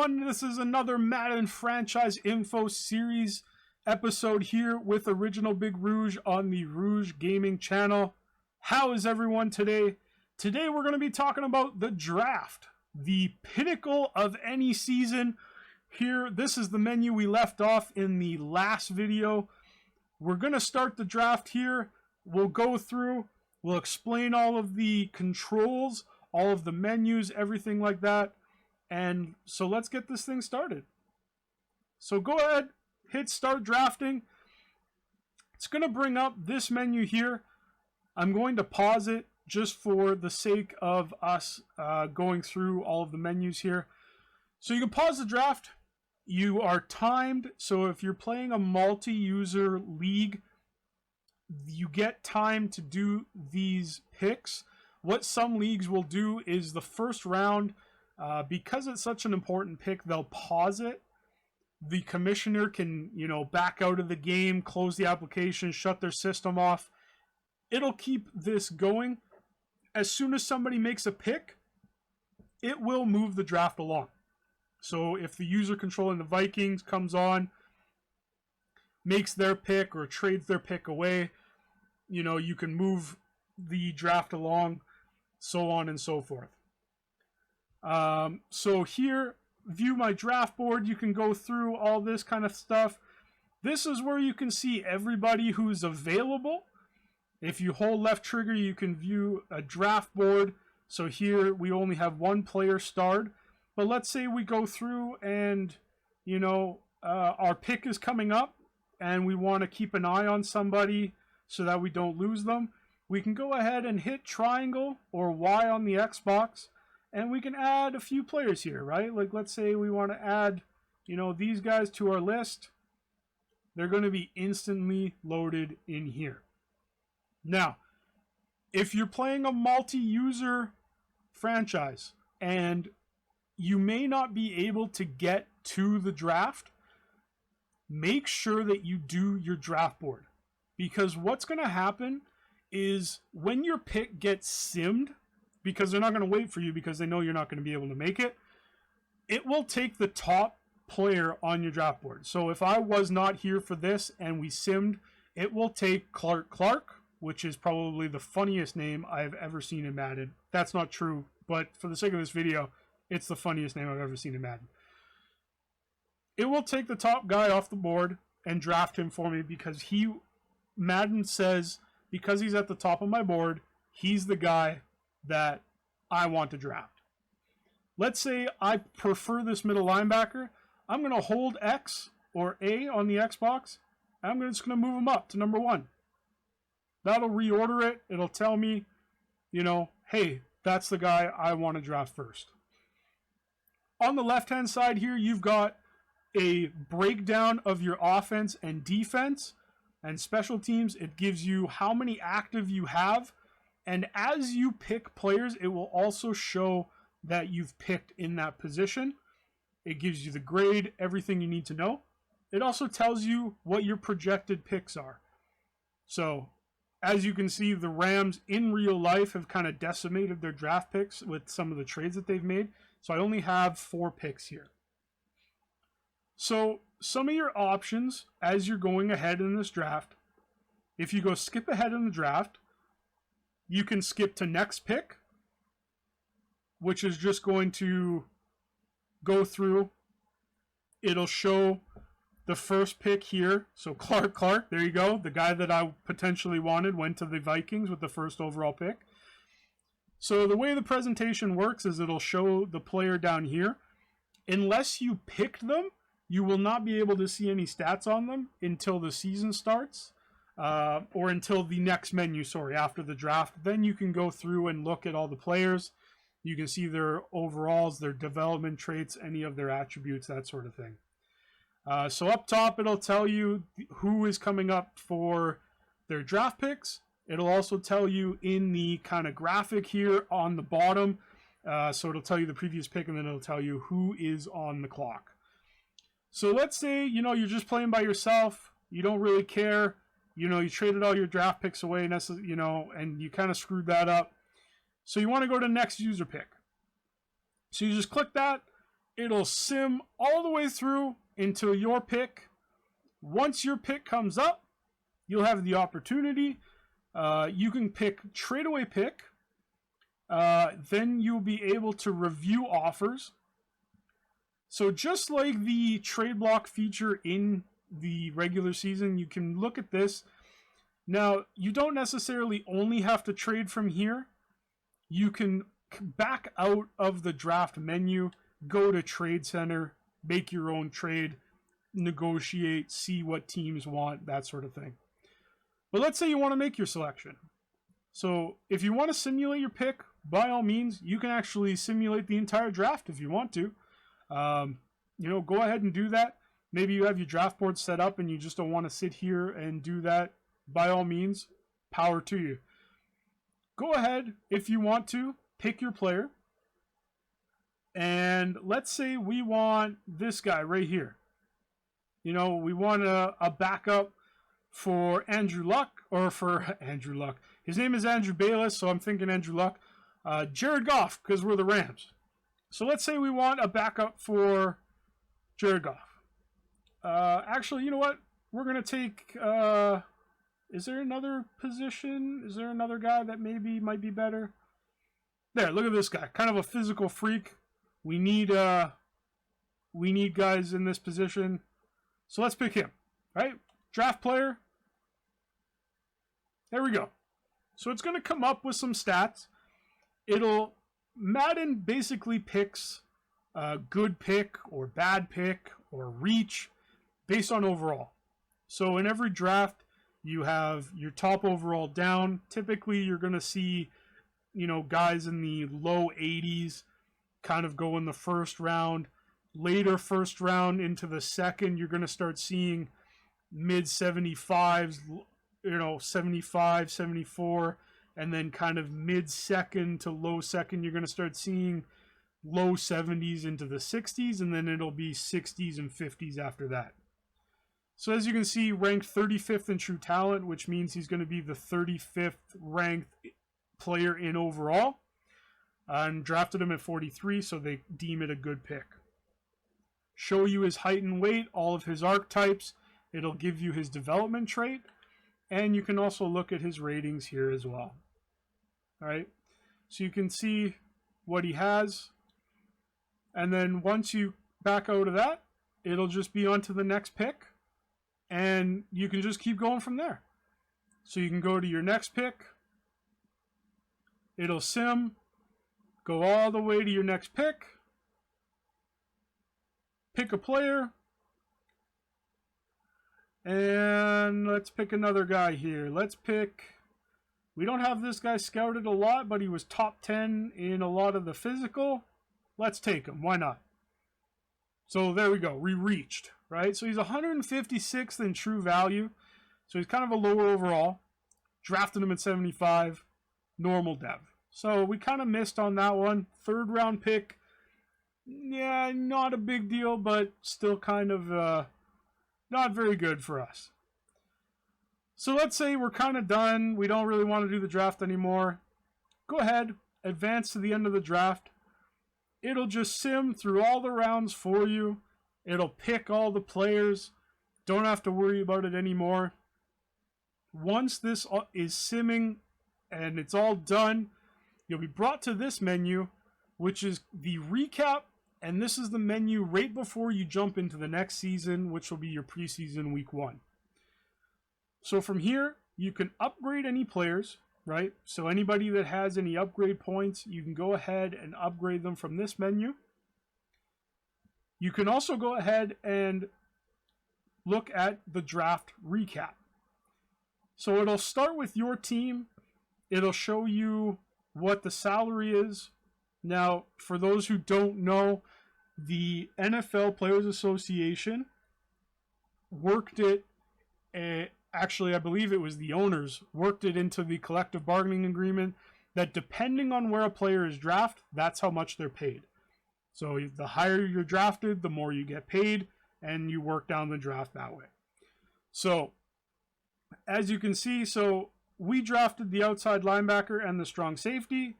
everyone, this is another Madden franchise info series episode here with Original Big Rouge on the Rouge Gaming channel. How is everyone today? Today we're going to be talking about the draft, the pinnacle of any season. Here, this is the menu we left off in the last video. We're going to start the draft here. We'll go through, we'll explain all of the controls, all of the menus, everything like that. And so let's get this thing started. So go ahead, hit start drafting. It's going to bring up this menu here. I'm going to pause it just for the sake of us going through all of the menus here. So you can pause the draft. You are timed. So if you're playing a multi-user league, you get time to do these picks. What some leagues will do is the first round, because it's such an important pick, they'll pause it. The commissioner can, back out of the game, close the application, shut their system off. It'll keep this going. As soon as somebody makes a pick, it will move the draft along. So if the user controlling the Vikings comes on, makes their pick or trades their pick away, you can move the draft along, so on and so forth. So here, view my draft board. You can go through all this kind of stuff. This is where you can see everybody who's available. If you hold left trigger, you can view a draft board. So here we only have one player starred. But let's say we go through and, our pick is coming up and we want to keep an eye on somebody so that we don't lose them. We can go ahead and hit triangle or Y on the Xbox. And we can add a few players here, right? Like, let's say we want to add, these guys to our list. They're going to be instantly loaded in here. Now, if you're playing a multi-user franchise and you may not be able to get to the draft, make sure that you do your draft board. Because what's going to happen is when your pick gets simmed, because they're not going to wait for you because they know you're not going to be able to make it, it will take the top player on your draft board. So if I was not here for this and we simmed, it will take Clark, which is probably the funniest name I've ever seen in Madden. That's not true, but for the sake of this video, it's the funniest name I've ever seen in Madden. It will take the top guy off the board and draft him for me because Madden says, because he's at the top of my board, he's the guy that I want to draft. Let's say I prefer this middle linebacker. I'm going to hold X or A on the Xbox. I'm just going to move him up to number 1. That'll reorder it. It'll tell me, hey, that's the guy I want to draft first. On the left-hand side here, you've got a breakdown of your offense and defense and special teams. It gives you how many active you have. And as you pick players, it will also show that you've picked in that position. It gives you the grade, everything you need to know. It also tells you what your projected picks are. So, as you can see, the Rams in real life have kind of decimated their draft picks with some of the trades that they've made. So I only have 4 picks here. So some of your options as you're going ahead in this draft, if you go skip ahead in the draft, you can skip to next pick, which is just going to go through. It'll show the first pick here. So Clark, there you go. The guy that I potentially wanted went to the Vikings with the first overall pick. So the way the presentation works is it'll show the player down here. Unless you picked them, you will not be able to see any stats on them until the season starts. Or until the next menu, after the draft. Then you can go through and look at all the players. You can see their overalls, their development traits, any of their attributes, that sort of thing. So up top, it'll tell you who is coming up for their draft picks. It'll also tell you in the kind of graphic here on the bottom. So it'll tell you the previous pick, and then it'll tell you who is on the clock. So let's say, you're just playing by yourself. You don't really care. You traded all your draft picks away, and you kind of screwed that up. So you want to go to next user pick. So you just click that. It'll sim all the way through until your pick. Once your pick comes up, you'll have the opportunity. You can pick trade-away pick. Then you'll be able to review offers. So just like the trade block feature in the regular season, you can look at this. Now, you don't necessarily only have to trade from here. You can back out of the draft menu, go to Trade Center, make your own trade, negotiate, see what teams want, that sort of thing. But let's say you want to make your selection. So if you want to simulate your pick, by all means, you can actually simulate the entire draft if you want to. Go ahead and do that. Maybe you have your draft board set up and you just don't want to sit here and do that. By all means, power to you. Go ahead, if you want to, pick your player. And let's say we want this guy right here. We want a backup for Andrew Luck, or for Andrew Luck. His name is Andrew Bayless, so I'm thinking Andrew Luck. Jared Goff, because we're the Rams. So let's say we want a backup for Jared Goff. Actually, you know what? We're going to take... is there another position? Is there another guy that maybe might be better? There, look at this guy. Kind of a physical freak. We need guys in this position. So let's pick him. Right? Draft player. There we go. So it's going to come up with some stats. Madden basically picks a good pick or bad pick or reach based on overall. So in every draft, you have your top overall down. Typically, you're going to see, guys in the low 80s kind of go in the first round. Later first round into the second, you're going to start seeing mid 75s, 75, 74. And then kind of mid-second to low second, you're going to start seeing low 70s into the 60s, and then it'll be 60s and 50s after that. So as you can see, ranked 35th in true talent, which means he's going to be the 35th ranked player in overall. And drafted him at 43, so they deem it a good pick. Show you his height and weight, all of his archetypes. It'll give you his development trait. And you can also look at his ratings here as well. All right. So you can see what he has. And then once you back out of that, it'll just be on to the next pick. And you can just keep going from there. So you can go to your next pick. It'll sim. Go all the way to your next pick. Pick a player. And let's pick another guy here. We don't have this guy scouted a lot, but he was top 10 in a lot of the physical. Let's take him. Why not? So there we go. We reached, right? So he's 156th in true value. So he's kind of a lower overall. Drafted him at 75. Normal dev. So we kind of missed on that one. Third round pick. Yeah, not a big deal, but still kind of... not very good for us. So let's say we're kind of done. We don't really want to do the draft anymore. Go ahead, advance to the end of the draft. It'll just sim through all the rounds for you. It'll pick all the players. Don't have to worry about it anymore. Once this is simming and it's all done, you'll be brought to this menu, which is the recap. And this is the menu right before you jump into the next season, which will be your preseason week 1. So from here, you can upgrade any players, right? So anybody that has any upgrade points, you can go ahead and upgrade them from this menu. You can also go ahead and look at the draft recap. So it'll start with your team. It'll show you what the salary is. Now, for those who don't know, the NFL Players Association worked it, actually I believe it was the owners, worked it into the collective bargaining agreement that depending on where a player is drafted, that's how much they're paid. So the higher you're drafted, the more you get paid, and you work down the draft that way. So, as you can see, so we drafted the outside linebacker and the strong safety.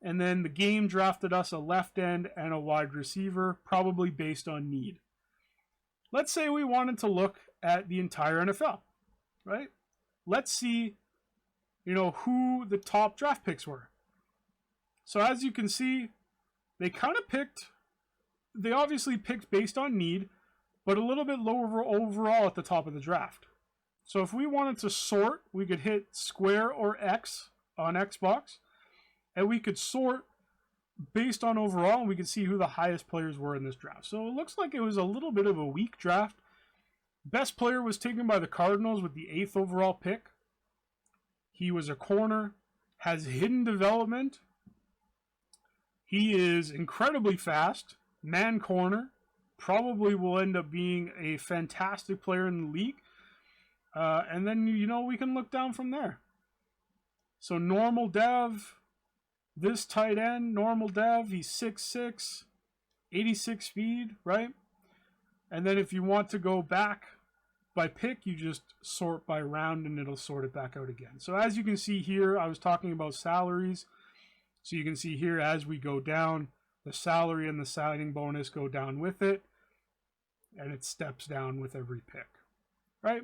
And then the game drafted us a left end and a wide receiver, probably based on need. Let's say we wanted to look at the entire NFL, right? Let's see, who the top draft picks were. So as you can see, they obviously picked based on need, but a little bit lower overall at the top of the draft. So if we wanted to sort, we could hit square or X on Xbox, and we could sort based on overall, and we could see who the highest players were in this draft. So it looks like it was a little bit of a weak draft. Best player was taken by the Cardinals with the 8th overall pick. He was a corner, has hidden development. He is incredibly fast, man corner, probably will end up being a fantastic player in the league. And then, we can look down from there. So normal dev, this tight end, normal dev, he's 6'6", 86 speed, right? And then if you want to go back by pick, you just sort by round and it'll sort it back out again. So as you can see here, I was talking about salaries. So you can see here as we go down, the salary and the signing bonus go down with it. And it steps down with every pick, right?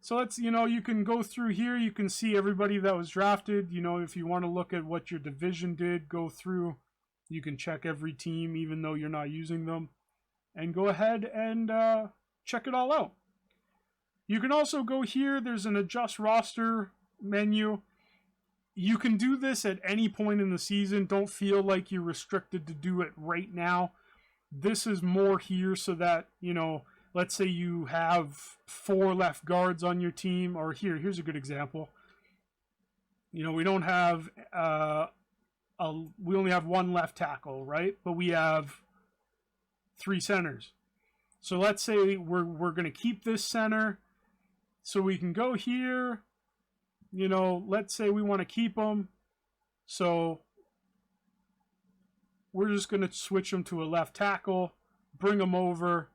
So let's, you can go through here. You can see everybody that was drafted. If you want to look at what your division did, go through. You can check every team, even though you're not using them. And go ahead and check it all out. You can also go here. There's an adjust roster menu. You can do this at any point in the season. Don't feel like you're restricted to do it right now. This is more here so that, let's say you have 4 left guards on your team, or here's a good example. We don't have, we only have 1 left tackle, right? But we have 3 centers. So let's say we're going to keep this center. So we can go here, let's say we want to keep them. So we're just going to switch them to a left tackle, bring them over,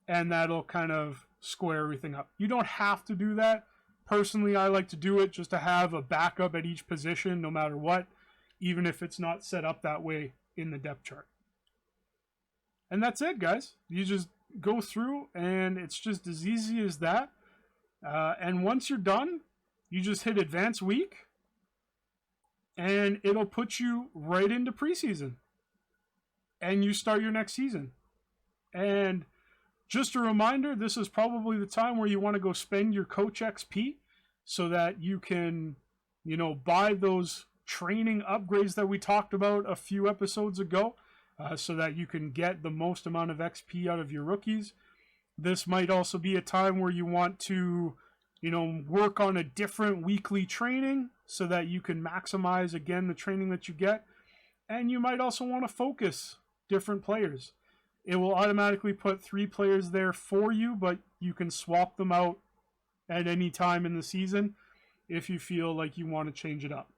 and that'll kind of square everything up. You don't have to do that. Personally, I like to do it just to have a backup at each position no matter what, even if it's not set up that way in the depth chart. And that's it, guys. You just go through, and it's just as easy as that. And once you're done, you just hit Advanced Week, and it'll put you right into preseason. And you start your next season. And just a reminder, this is probably the time where you want to go spend your Coach XP so that you can, buy those training upgrades that we talked about a few episodes ago, so that you can get the most amount of XP out of your rookies. This might also be a time where you want to, work on a different weekly training so that you can maximize, again, the training that you get. And you might also want to focus different players. It will automatically put 3 players there for you, but you can swap them out at any time in the season if you feel like you want to change it up.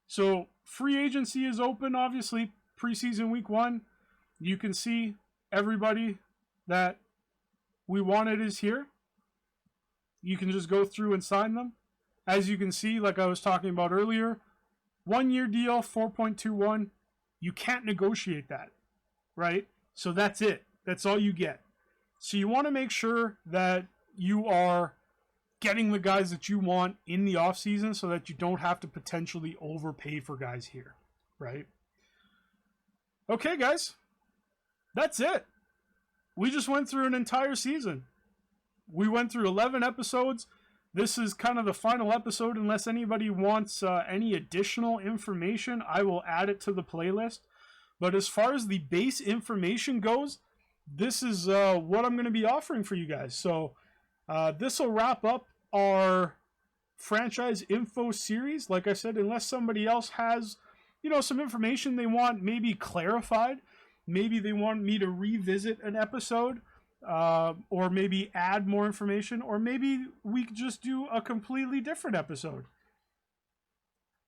So free agency is open, obviously, preseason week 1. You can see everybody that we wanted is here. You can just go through and sign them. As you can see, like I was talking about earlier, 1-year deal, 4.21. You can't negotiate that, right? So that's it. That's all you get. So you want to make sure that you are getting the guys that you want in the offseason so that you don't have to potentially overpay for guys here, right? Okay, guys. That's it. We just went through an entire season. We went through 11 episodes. This is kind of the final episode. Unless anybody wants any additional information, I will add it to the playlist. But as far as the base information goes, this is what I'm going to be offering for you guys. So this will wrap up our franchise info series. Like I said, unless somebody else has, some information they want maybe clarified, maybe they want me to revisit an episode, or maybe add more information, or maybe we could just do a completely different episode.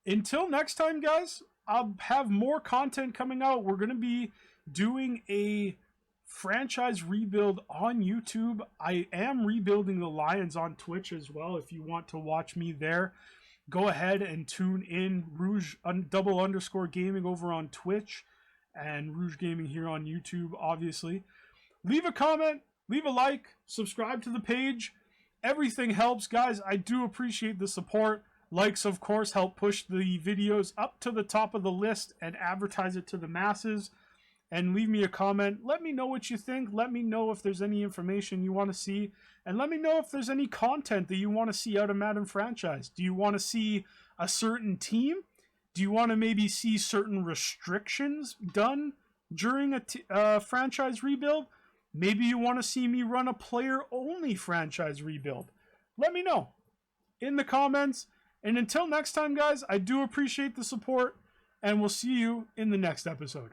Until next time, guys, I'll have more content coming out. We're going to be doing a franchise rebuild on YouTube. I am rebuilding the Lions on Twitch as well if you want to watch me there. go ahead and tune in double underscore gaming over on Twitch and Rouge Gaming here on YouTube, obviously. Leave a comment, leave a like, subscribe to the page. Everything helps, guys. I do appreciate the support. Likes, of course, help push the videos up to the top of the list and advertise it to the masses. And leave me a comment. Let me know what you think. Let me know if there's any information you want to see. And let me know if there's any content that you want to see out of Madden franchise. Do you want to see a certain team? Do you want to maybe see certain restrictions done during a franchise rebuild? Maybe you want to see me run a player-only franchise rebuild. Let me know in the comments. And until next time, guys, I do appreciate the support. And we'll see you in the next episode.